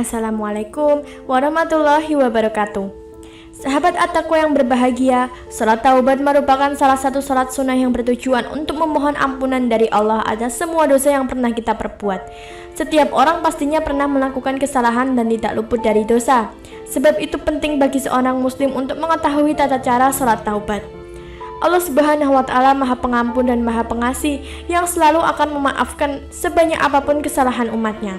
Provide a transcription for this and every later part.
Assalamualaikum warahmatullahi wabarakatuh. Sahabat At-Taqwa yang berbahagia, salat taubat merupakan salah satu salat sunnah yang bertujuan untuk memohon ampunan dari Allah atas semua dosa yang pernah kita perbuat. Setiap orang pastinya pernah melakukan kesalahan dan tidak luput dari dosa. Sebab itu penting bagi seorang muslim untuk mengetahui tata cara salat taubat. Allah Subhanahu wa Ta'ala Maha Pengampun dan Maha Pengasih yang selalu akan memaafkan sebanyak apapun kesalahan umatnya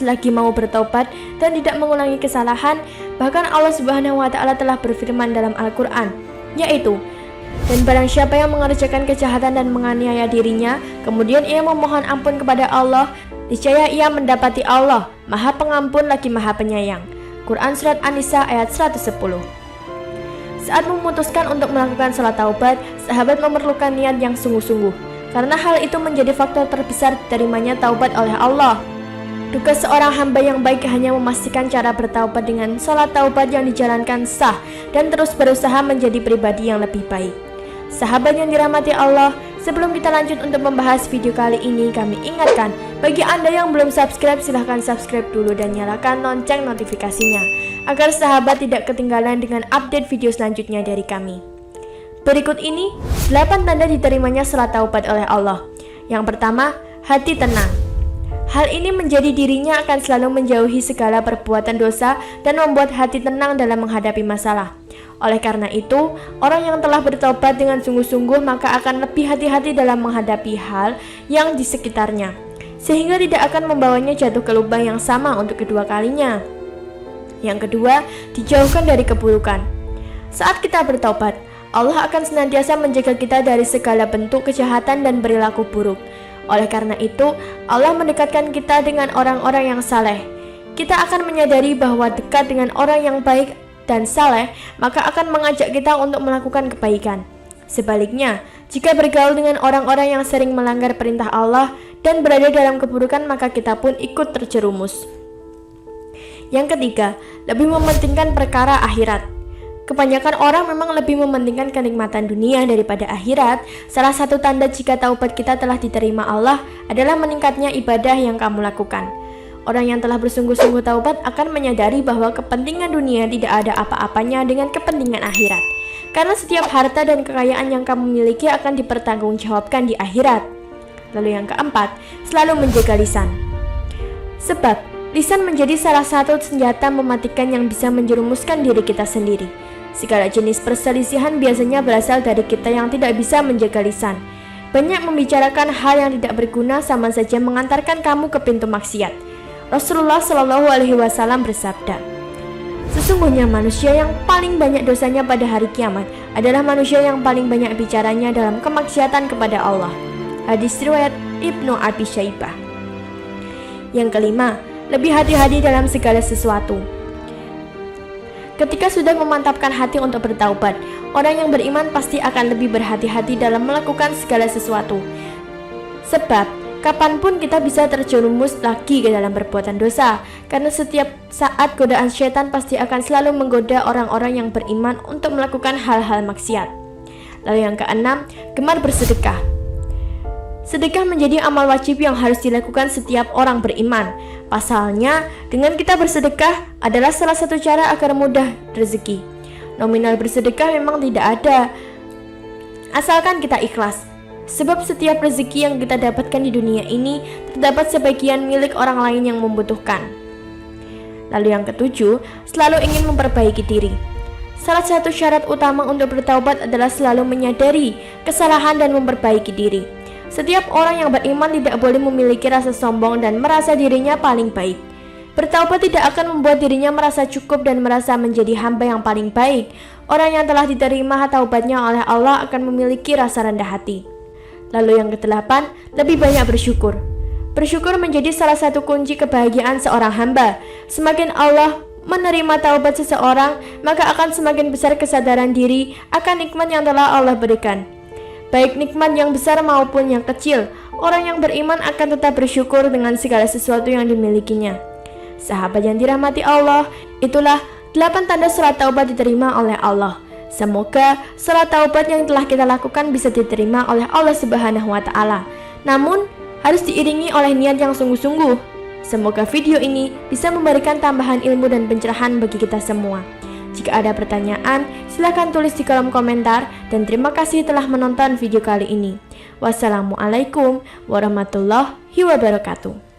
selagi mau bertaubat dan tidak mengulangi kesalahan. Bahkan Allah Subhanahu wa Ta'ala telah berfirman dalam Al-Quran, yaitu, dan barang siapa yang mengerjakan kejahatan dan menganiaya dirinya, kemudian ia memohon ampun kepada Allah, niscaya ia mendapati Allah Maha Pengampun lagi Maha Penyayang. Quran Surat An-Nisa ayat 110. Saat memutuskan untuk melakukan salat taubat, sahabat memerlukan niat yang sungguh-sungguh, karena hal itu menjadi faktor terbesar diterimanya taubat oleh Allah. Tugas seorang hamba yang baik hanya memastikan cara bertaubat dengan salat taubat yang dijalankan sah dan terus berusaha menjadi pribadi yang lebih baik. Sahabat yang dirahmati Allah, sebelum kita lanjut untuk membahas video kali ini, kami ingatkan, bagi Anda yang belum subscribe, silahkan subscribe dulu dan nyalakan lonceng notifikasinya, agar sahabat tidak ketinggalan dengan update video selanjutnya dari kami. Berikut ini 8 tanda diterimanya salat taubat oleh Allah. Yang pertama, hati tenang. Hal ini menjadi dirinya akan selalu menjauhi segala perbuatan dosa dan membuat hati tenang dalam menghadapi masalah. Oleh karena itu, orang yang telah bertobat dengan sungguh-sungguh maka akan lebih hati-hati dalam menghadapi hal yang di sekitarnya, sehingga tidak akan membawanya jatuh ke lubang yang sama untuk kedua kalinya. Yang kedua, dijauhkan dari keburukan. Saat kita bertobat, Allah akan senantiasa menjaga kita dari segala bentuk kejahatan dan perilaku buruk. Oleh karena itu, Allah mendekatkan kita dengan orang-orang yang saleh. Kita akan menyadari bahwa dekat dengan orang yang baik dan saleh, maka akan mengajak kita untuk melakukan kebaikan. Sebaliknya, jika bergaul dengan orang-orang yang sering melanggar perintah Allah dan berada dalam keburukan, maka kita pun ikut terjerumus. Yang ketiga, lebih mementingkan perkara akhirat. Kebanyakan orang memang lebih mementingkan kenikmatan dunia daripada akhirat. Salah satu tanda jika taubat kita telah diterima Allah adalah meningkatnya ibadah yang kamu lakukan. Orang yang telah bersungguh-sungguh taubat akan menyadari bahwa kepentingan dunia tidak ada apa-apanya dengan kepentingan akhirat. Karena setiap harta dan kekayaan yang kamu miliki akan dipertanggungjawabkan di akhirat. Lalu yang keempat, selalu menjaga lisan. Sebab lisan menjadi salah satu senjata mematikan yang bisa menjerumuskan diri kita sendiri. Segala jenis perselisihan biasanya berasal dari kita yang tidak bisa menjaga lisan. Banyak membicarakan hal yang tidak berguna sama saja mengantarkan kamu ke pintu maksiat. Rasulullah Shallallahu Alaihi Wasallam bersabda, sesungguhnya manusia yang paling banyak dosanya pada hari kiamat adalah manusia yang paling banyak bicaranya dalam kemaksiatan kepada Allah. Hadis riwayat Ibnu Abi Syaibah. Yang kelima, lebih hati-hati dalam segala sesuatu. Ketika sudah memantapkan hati untuk bertaubat, orang yang beriman pasti akan lebih berhati-hati dalam melakukan segala sesuatu. Sebab, kapanpun kita bisa terjerumus lagi ke dalam perbuatan dosa, karena setiap saat godaan syaitan pasti akan selalu menggoda orang-orang yang beriman untuk melakukan hal-hal maksiat. Lalu yang keenam, gemar bersedekah. Sedekah menjadi amal wajib yang harus dilakukan setiap orang beriman. Pasalnya, dengan kita bersedekah adalah salah satu cara agar mudah rezeki. Nominal bersedekah memang tidak ada, asalkan kita ikhlas. Sebab setiap rezeki yang kita dapatkan di dunia ini terdapat sebagian milik orang lain yang membutuhkan. Lalu yang ketujuh, selalu ingin memperbaiki diri. Salah satu syarat utama untuk bertaubat adalah selalu menyadari kesalahan dan memperbaiki diri. Setiap orang yang beriman tidak boleh memiliki rasa sombong dan merasa dirinya paling baik. Bertaubat tidak akan membuat dirinya merasa cukup dan merasa menjadi hamba yang paling baik. Orang yang telah diterima taubatnya oleh Allah akan memiliki rasa rendah hati. Lalu yang kedelapan, lebih banyak bersyukur. Bersyukur menjadi salah satu kunci kebahagiaan seorang hamba. Semakin Allah menerima taubat seseorang, maka akan semakin besar kesadaran diri akan nikmat yang telah Allah berikan. Baik nikmat yang besar maupun yang kecil, orang yang beriman akan tetap bersyukur dengan segala sesuatu yang dimilikinya. Sahabat yang dirahmati Allah, itulah 8 tanda salat taubat diterima oleh Allah. Semoga salat taubat yang telah kita lakukan bisa diterima oleh Allah Subhanahu wa Ta'ala. Namun, harus diiringi oleh niat yang sungguh-sungguh. Semoga video ini bisa memberikan tambahan ilmu dan pencerahan bagi kita semua. Jika ada pertanyaan, silahkan tulis di kolom komentar dan terima kasih telah menonton video kali ini. Wassalamualaikum warahmatullahi wabarakatuh.